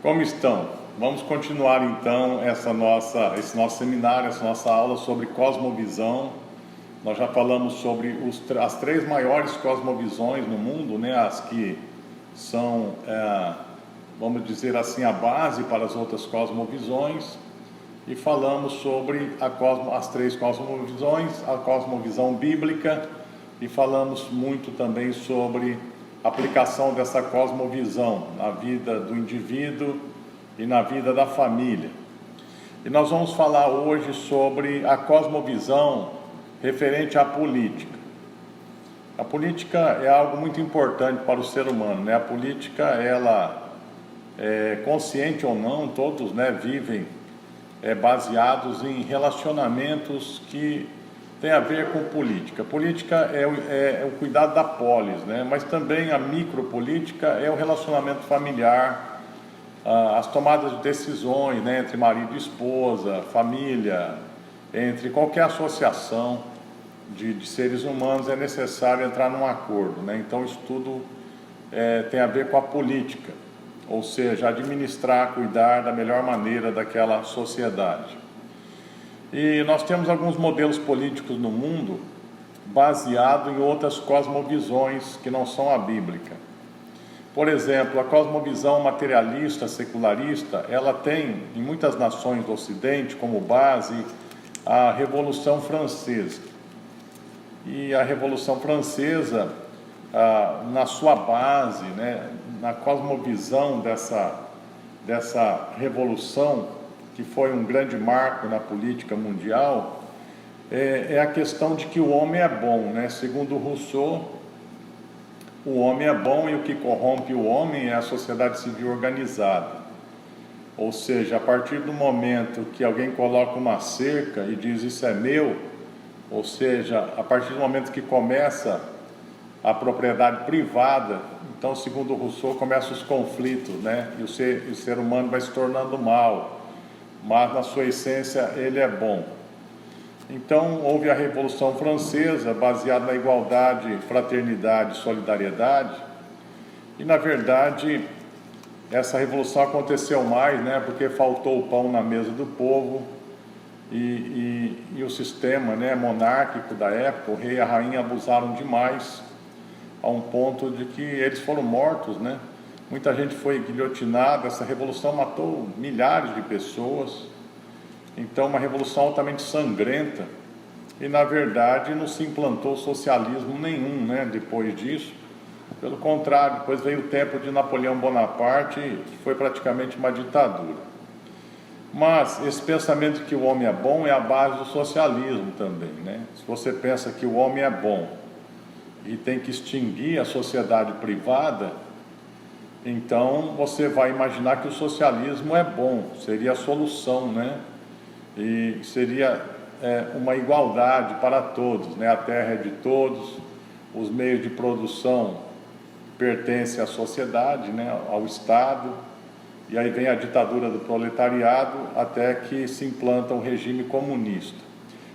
Como estão? Vamos continuar então esse nosso seminário, essa nossa aula sobre cosmovisão. Nós já falamos sobre as três maiores cosmovisões no mundo, né? As que são, vamos dizer assim, a base para as outras cosmovisões. E falamos sobre as três cosmovisões, a cosmovisão bíblica, e falamos muito também sobre a aplicação dessa cosmovisão na vida do indivíduo e na vida da família. E nós vamos falar hoje sobre a cosmovisão referente à política. A política é algo muito importante para o ser humano, né? A política, ela consciente ou não, todos, né, vivem baseados em relacionamentos que tem a ver com política. Política é o cuidado da polis, né? Mas também a micropolítica é o relacionamento familiar, as tomadas de decisões, né, entre marido e esposa, família, entre qualquer associação de seres humanos é necessário entrar num acordo, né? Então isso tudo tem a ver com a política, ou seja, administrar, cuidar da melhor maneira daquela sociedade. E nós temos alguns modelos políticos no mundo baseados em outras cosmovisões que não são a bíblica. Por exemplo, a cosmovisão materialista, secularista, ela tem em muitas nações do Ocidente como base a Revolução Francesa. E a Revolução Francesa, na sua base, né, na cosmovisão dessa revolução, que foi um grande marco na política mundial, é a questão de que o homem é bom, né? Segundo Rousseau, o homem é bom e o que corrompe o homem é a sociedade civil organizada. Ou seja, a partir do momento que alguém coloca uma cerca e diz isso é meu, ou seja, a partir do momento que começa a propriedade privada, então, segundo Rousseau, começam os conflitos, né? E o ser humano vai se tornando mal, mas na sua essência ele é bom. Então houve a Revolução Francesa, baseada na igualdade, fraternidade, solidariedade, e na verdade essa revolução aconteceu mais, né, porque faltou o pão na mesa do povo, e o sistema, né, monárquico da época, o rei e a rainha abusaram demais, a um ponto de que eles foram mortos, né? Muita gente foi guilhotinada. Essa revolução matou milhares de pessoas. Então, uma revolução altamente sangrenta. E, na verdade, não se implantou socialismo nenhum, né, depois disso. Pelo contrário, depois veio o tempo de Napoleão Bonaparte, que foi praticamente uma ditadura. Mas esse pensamento de que o homem é bom é a base do socialismo também, né? Se você pensa que o homem é bom e tem que extinguir a sociedade privada, então você vai imaginar que o socialismo é bom, seria a solução, né? E seria uma igualdade para todos, né? A terra é de todos, os meios de produção pertencem à sociedade, né? Ao Estado, e aí vem a ditadura do proletariado até que se implanta um regime comunista.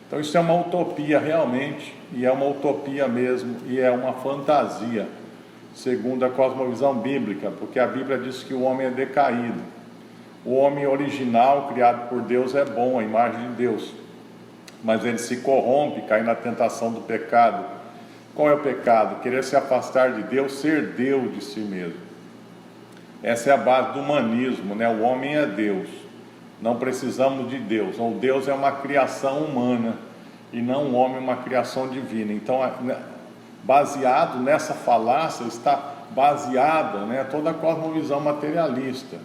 Então isso é uma utopia realmente, e é uma utopia mesmo, e é uma fantasia, segundo a cosmovisão bíblica, porque a Bíblia diz que o homem é decaído. O homem original, criado por Deus, é bom, a imagem de Deus, mas ele se corrompe, cai na tentação do pecado. Qual é o pecado? Querer se afastar de Deus, ser Deus de si mesmo. Essa é a base do humanismo, né? O homem é Deus, não precisamos de Deus, ou Deus é uma criação humana, e não o homem uma criação divina. Então, baseado nessa falácia, está baseada, né, toda a cosmovisão materialista,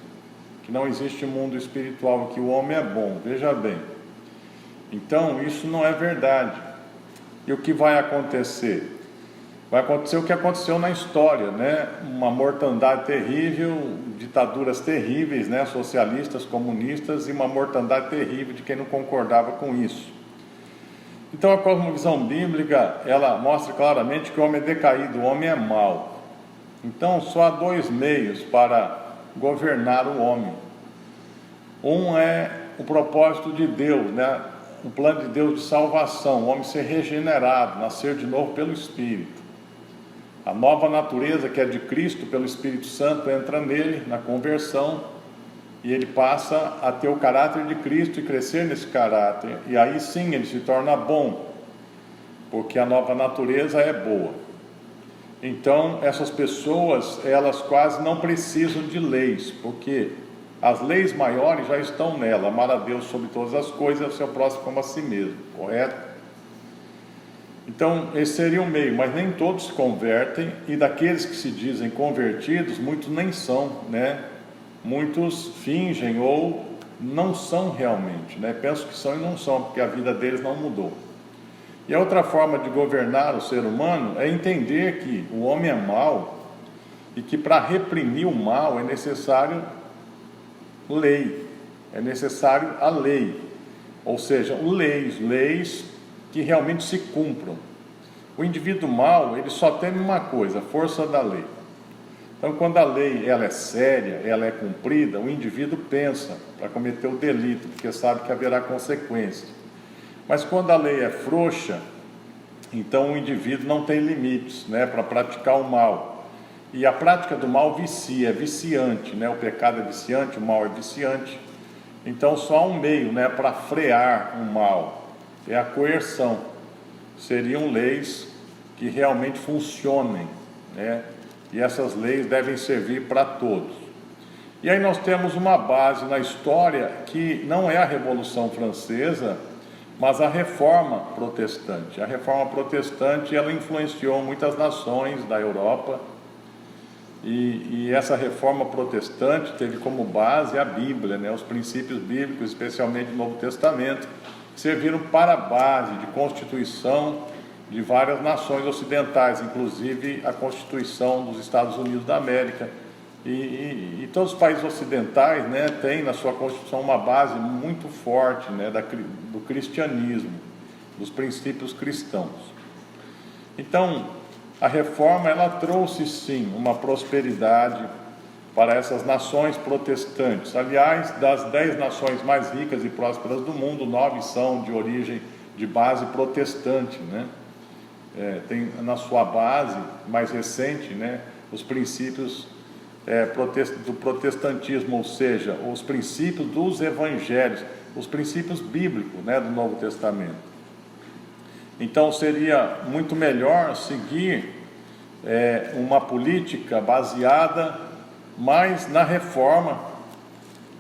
que não existe mundo espiritual, que o homem é bom. Veja bem, então isso não é verdade. E o que vai acontecer? Vai acontecer o que aconteceu na história, né? Uma mortandade terrível, ditaduras terríveis, né? Socialistas, comunistas, e uma mortandade terrível de quem não concordava com isso. Então a cosmovisão bíblica, ela mostra claramente que o homem é decaído, o homem é mau. Então só há dois meios para governar o homem. Um é o propósito de Deus, né? O plano de Deus de salvação, o homem ser regenerado, nascer de novo pelo Espírito. A nova natureza que é de Cristo pelo Espírito Santo entra nele, na conversão, e ele passa a ter o caráter de Cristo e crescer nesse caráter, e aí sim ele se torna bom, porque a nova natureza é boa. Então essas pessoas, elas quase não precisam de leis, porque as leis maiores já estão nela: amar a Deus sobre todas as coisas e ao seu próximo como a si mesmo, correto? Então esse seria o meio, mas nem todos se convertem, e daqueles que se dizem convertidos, muitos nem são, né? Muitos fingem ou não são realmente, né? Pensam que são e não são, porque a vida deles não mudou. E a outra forma de governar o ser humano é entender que o homem é mau e que para reprimir o mal é necessário lei, é necessário a lei, ou seja, leis que realmente se cumpram. O indivíduo mau, ele só teme uma coisa: a força da lei. Então, quando a lei ela é séria, ela é cumprida, o indivíduo pensa para cometer o delito, porque sabe que haverá consequências. Mas quando a lei é frouxa, então o indivíduo não tem limites, né, para praticar o mal. E a prática do mal vicia, é viciante, né? O pecado é viciante, o mal é viciante. Então só há um meio, né, para frear o mal: é a coerção. Seriam leis que realmente funcionem, né? E essas leis devem servir para todos. E aí nós temos uma base na história que não é a Revolução Francesa, mas a Reforma Protestante. A Reforma Protestante, ela influenciou muitas nações da Europa, e essa Reforma Protestante teve como base a Bíblia, né? Os princípios bíblicos, especialmente o Novo Testamento, que serviram para a base de constituição de várias nações ocidentais, inclusive a Constituição dos Estados Unidos da América. E todos os países ocidentais, né, têm na sua Constituição uma base muito forte, né, do cristianismo, dos princípios cristãos. Então, a reforma, ela trouxe sim uma prosperidade para essas nações protestantes. Aliás, das 10 nações mais ricas e prósperas do mundo, 9 são de origem, de base protestante, né? Tem na sua base mais recente, né, os princípios do protestantismo, ou seja, os princípios dos evangelhos, os princípios bíblicos, né, do Novo Testamento. Então seria muito melhor seguir uma política baseada mais na reforma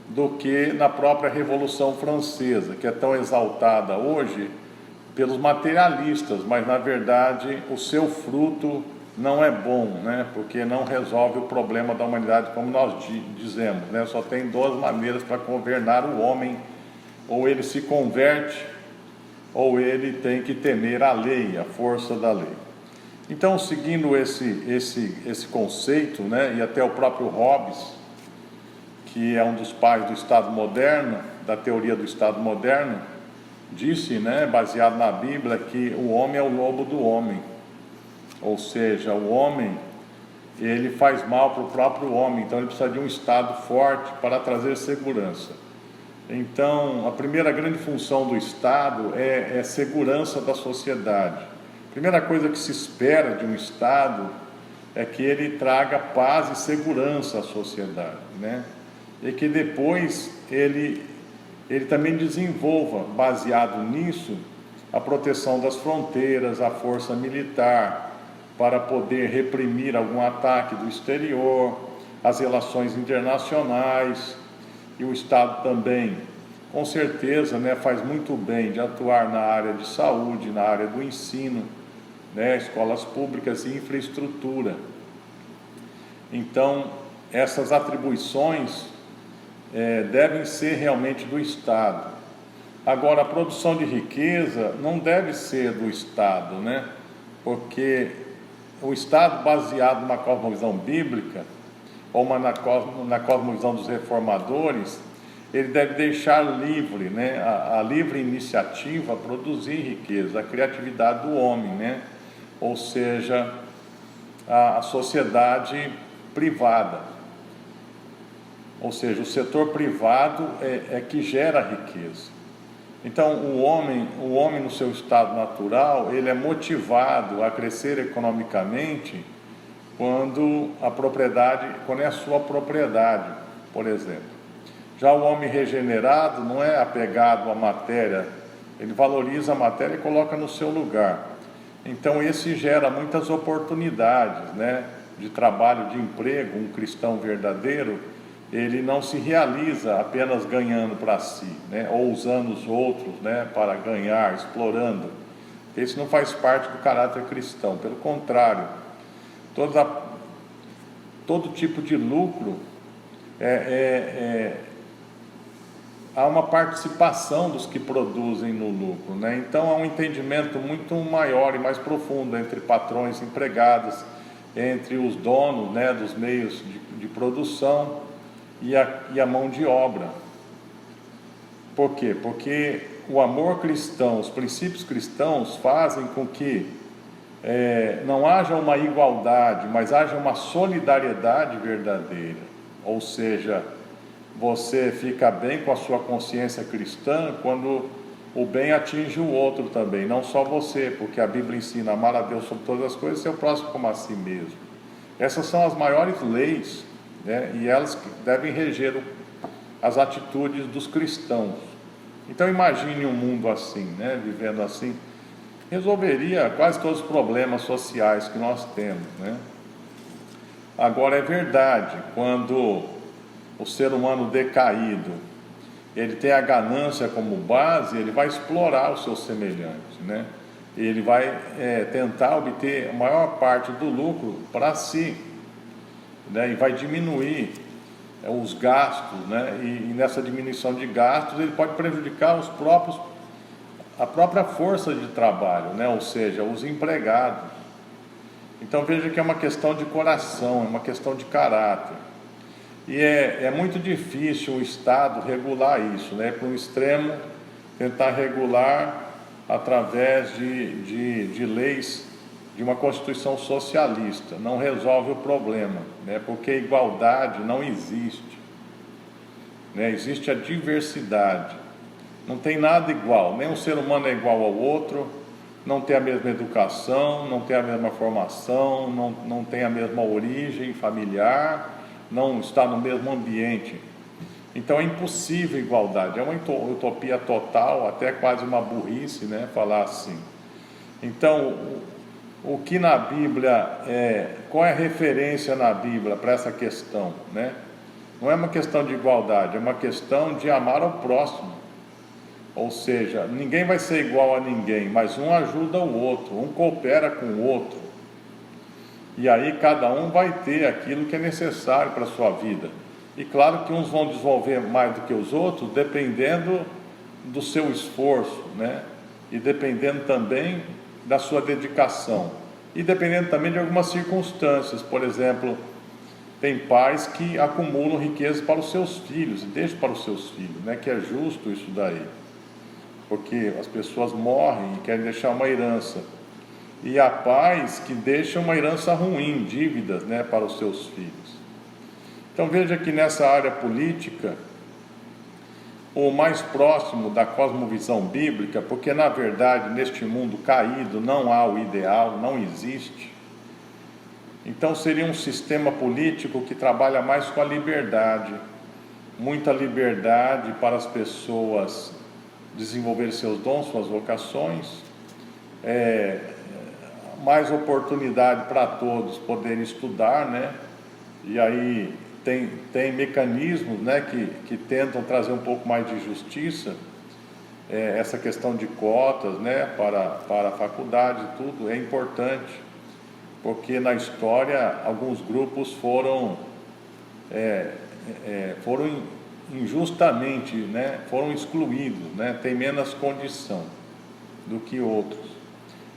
do que na própria Revolução Francesa, que é tão exaltada hoje pelos materialistas, mas na verdade o seu fruto não é bom, né? Porque não resolve o problema da humanidade, como nós dizemos, né? Só tem 2 maneiras para governar o homem: ou ele se converte, ou ele tem que temer a lei, a força da lei. Então, seguindo esse conceito, né, e até o próprio Hobbes, que é um dos pais do Estado moderno, da teoria do Estado moderno, disse, né, baseado na Bíblia, que o homem é o lobo do homem. Ou seja, o homem, ele faz mal para o próprio homem, então ele precisa de um Estado forte para trazer segurança. Então, a primeira grande função do Estado é segurança da sociedade. A primeira coisa que se espera de um Estado é que ele traga paz e segurança à sociedade, né? E que depois ele também desenvolva, baseado nisso, a proteção das fronteiras, a força militar, para poder reprimir algum ataque do exterior, as relações internacionais. E o Estado também, com certeza, né, faz muito bem de atuar na área de saúde, na área do ensino, né, escolas públicas e infraestrutura. Então, essas atribuições devem ser realmente do Estado. Agora, a produção de riqueza não deve ser do Estado, né? Porque o Estado, baseado numa cosmovisão bíblica, ou na cosmovisão dos reformadores, ele deve deixar livre, né, a livre iniciativa a produzir riqueza, a criatividade do homem, né? Ou seja, a sociedade privada. Ou seja, o setor privado é que gera riqueza. Então, o homem no seu estado natural, ele é motivado a crescer economicamente quando é a sua propriedade, por exemplo. Já o homem regenerado não é apegado à matéria, ele valoriza a matéria e coloca no seu lugar. Então esse gera muitas oportunidades, né, de trabalho, de emprego. Um cristão verdadeiro, ele não se realiza apenas ganhando para si, né, ou usando os outros, né, para ganhar, explorando. Isso não faz parte do caráter cristão. Pelo contrário, todo tipo de lucro há uma participação dos que produzem no lucro, né? Então há um entendimento muito maior e mais profundo entre patrões e empregados, entre os donos, né, dos meios de produção e a mão de obra. Por quê? Porque o amor cristão, os princípios cristãos fazem com que não haja uma igualdade, mas haja uma solidariedade verdadeira. Ou seja, você fica bem com a sua consciência cristã quando o bem atinge o outro também, não só você, porque a Bíblia ensina a amar a Deus sobre todas as coisas e seu próximo como a si mesmo. Essas são as maiores leis, né? E elas devem reger as atitudes dos cristãos. Então imagine um mundo assim, né? Vivendo assim, resolveria quase todos os problemas sociais que nós temos, né? Agora é verdade, quando o ser humano decaído, ele tem a ganância como base, ele vai explorar os seus semelhantes, né? Ele vai tentar obter a maior parte do lucro para si, né? E vai diminuir os gastos, né? E nessa diminuição de gastos ele pode prejudicar a própria força de trabalho, né? Ou seja, os empregados. Então veja que é uma questão de coração, é uma questão de caráter. E é muito difícil o Estado regular isso, né? Para um extremo, tentar regular através de leis, de uma Constituição socialista. Não resolve o problema, né? Porque igualdade não existe, né? Existe a diversidade. Não tem nada igual, nem um ser humano é igual ao outro, não tem a mesma educação, não tem a mesma formação, não tem a mesma origem familiar, não está no mesmo ambiente. Então é impossível igualdade, é uma utopia total, até quase uma burrice, né, falar assim. Então, o que na Bíblia qual é a referência na Bíblia para essa questão, né? Não é uma questão de igualdade, é uma questão de amar ao próximo. Ou seja, ninguém vai ser igual a ninguém, mas um ajuda o outro, um coopera com o outro. E aí cada um vai ter aquilo que é necessário para a sua vida. E claro que uns vão desenvolver mais do que os outros, dependendo do seu esforço, né? E dependendo também da sua dedicação. E dependendo também de algumas circunstâncias. Por exemplo, tem pais que acumulam riquezas para os seus filhos, e deixam para os seus filhos, né? Que é justo isso daí. Porque as pessoas morrem e querem deixar uma herança. E há pais que deixam uma herança ruim, dívidas, né, para os seus filhos. Então veja que nessa área política, o mais próximo da cosmovisão bíblica, porque na verdade neste mundo caído não há o ideal, não existe. Então seria um sistema político que trabalha mais com a liberdade, muita liberdade para as pessoas desenvolver seus dons, suas vocações, mais oportunidade para todos poderem estudar, né? E aí tem mecanismos, né, que tentam trazer um pouco mais de justiça, essa questão de cotas, né, para a faculdade e tudo, é importante, porque na história alguns grupos foram injustamente, né, foram excluídos, né, tem menos condição do que outros.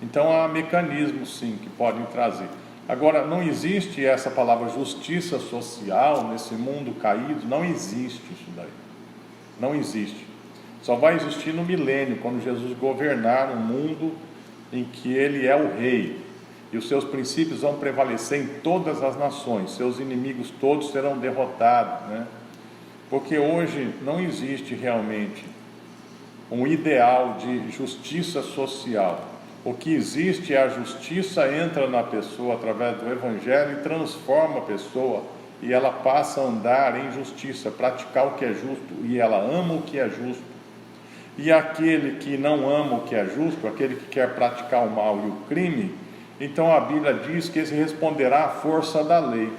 Então há mecanismos sim que podem trazer. Agora, não existe essa palavra justiça social nesse mundo caído, não existe isso daí, não existe. Só vai existir no milênio, quando Jesus governar um mundo em que Ele é o rei, e os seus princípios vão prevalecer em todas as nações, seus inimigos todos serão derrotados, né? Porque hoje não existe realmente um ideal de justiça social. O que existe é a justiça entra na pessoa através do Evangelho e transforma a pessoa e ela passa a andar em justiça, praticar o que é justo, e ela ama o que é justo. E aquele que não ama o que é justo, aquele que quer praticar o mal e o crime, então a Bíblia diz que esse responderá à força da lei.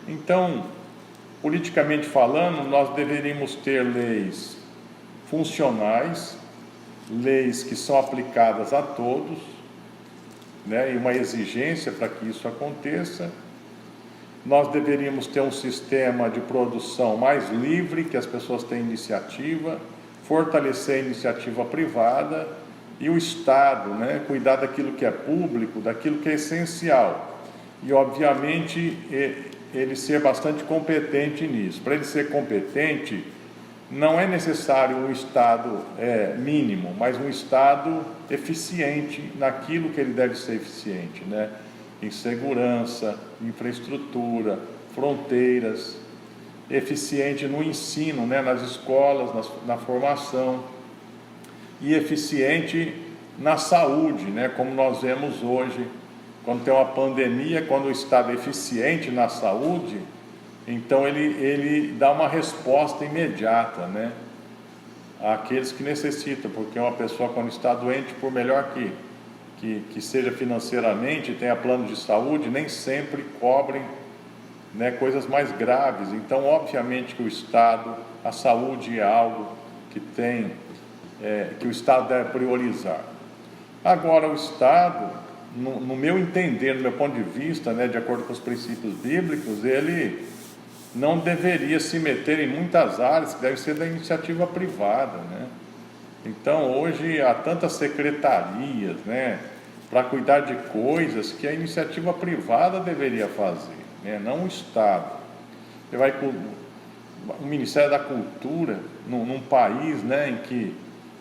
Então, politicamente falando, nós deveríamos ter leis funcionais, leis que são aplicadas a todos, né, e uma exigência para que isso aconteça. Nós deveríamos ter um sistema de produção mais livre, que as pessoas tenham iniciativa, fortalecer a iniciativa privada, e o Estado, né, cuidar daquilo que é público, daquilo que é essencial, e obviamente ele ser bastante competente nisso. Para ele ser competente, não é necessário um Estado mínimo, mas um Estado eficiente naquilo que ele deve ser eficiente, né? Em segurança, infraestrutura, fronteiras, eficiente no ensino, né? Nas escolas, na formação, e eficiente na saúde, né? Como nós vemos hoje, quando tem uma pandemia, quando o Estado é eficiente na saúde, então ele dá uma resposta imediata, né, àqueles que necessitam, porque uma pessoa quando está doente, por melhor que seja financeiramente, tenha plano de saúde, nem sempre cobrem, né, coisas mais graves. Então, obviamente que o Estado, a saúde é algo que o Estado deve priorizar. Agora, o Estado, no meu entender, no meu ponto de vista, né, de acordo com os princípios bíblicos, ele não deveria se meter em muitas áreas que devem ser da iniciativa privada, né? Então, hoje há tantas secretarias, né, para cuidar de coisas que a iniciativa privada deveria fazer, né, não o Estado. Você vai com o Ministério da Cultura, num país, né,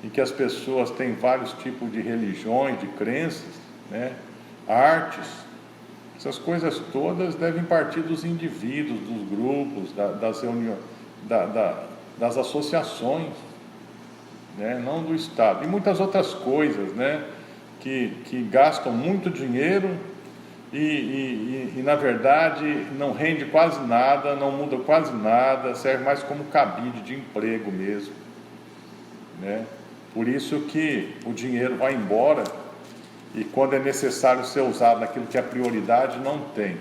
em que as pessoas têm vários tipos de religiões, de crenças, né, artes. Essas coisas todas devem partir dos indivíduos, dos grupos, das reuniões, das associações, né? Não do Estado. E muitas outras coisas, né? Que gastam muito dinheiro e na verdade não rende quase nada, não muda quase nada, serve mais como cabide de emprego mesmo, né? Por isso que o dinheiro vai embora, e quando é necessário ser usado naquilo que é prioridade, não tem.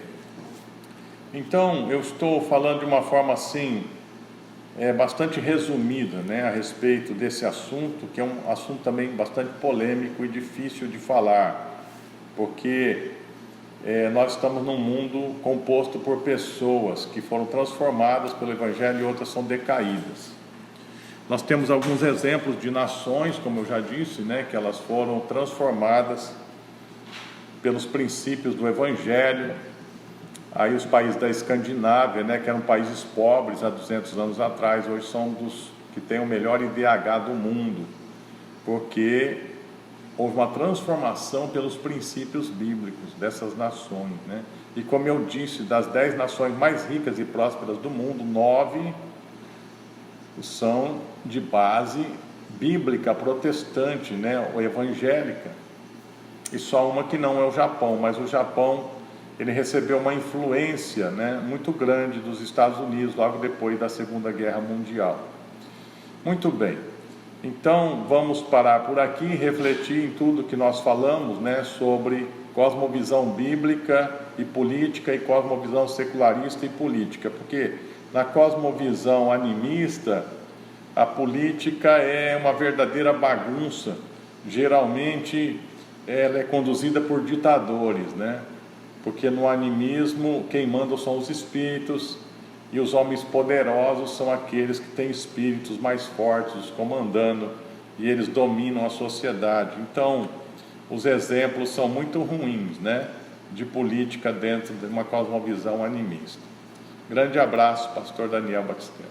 Então, eu estou falando de uma forma assim, bastante resumida, né, a respeito desse assunto, que é um assunto também bastante polêmico e difícil de falar, porque nós estamos num mundo composto por pessoas que foram transformadas pelo Evangelho e outras são decaídas. Nós temos alguns exemplos de nações, como eu já disse, né, que elas foram transformadas pelos princípios do Evangelho. Aí os países da Escandinávia, né, que eram países pobres há 200 anos atrás, hoje são dos que têm o melhor IDH do mundo, porque houve uma transformação pelos princípios bíblicos dessas nações, né? E como eu disse, das 10 nações mais ricas e prósperas do mundo, 9 são de base bíblica, protestante, né, ou evangélica, e só uma que não é o Japão. Mas o Japão, ele recebeu uma influência, né, muito grande dos Estados Unidos logo depois da Segunda Guerra Mundial. Muito bem, então vamos parar por aqui, refletir em tudo que nós falamos, né, sobre cosmovisão bíblica e política, e cosmovisão secularista e política, porque na cosmovisão animista, a política é uma verdadeira bagunça. Geralmente ela é conduzida por ditadores, né? Porque no animismo quem manda são os espíritos, e os homens poderosos são aqueles que têm espíritos mais fortes os comandando, e eles dominam a sociedade. Então os exemplos são muito ruins, né, de política dentro de uma cosmovisão animista. Grande abraço, pastor Daniel Batistella.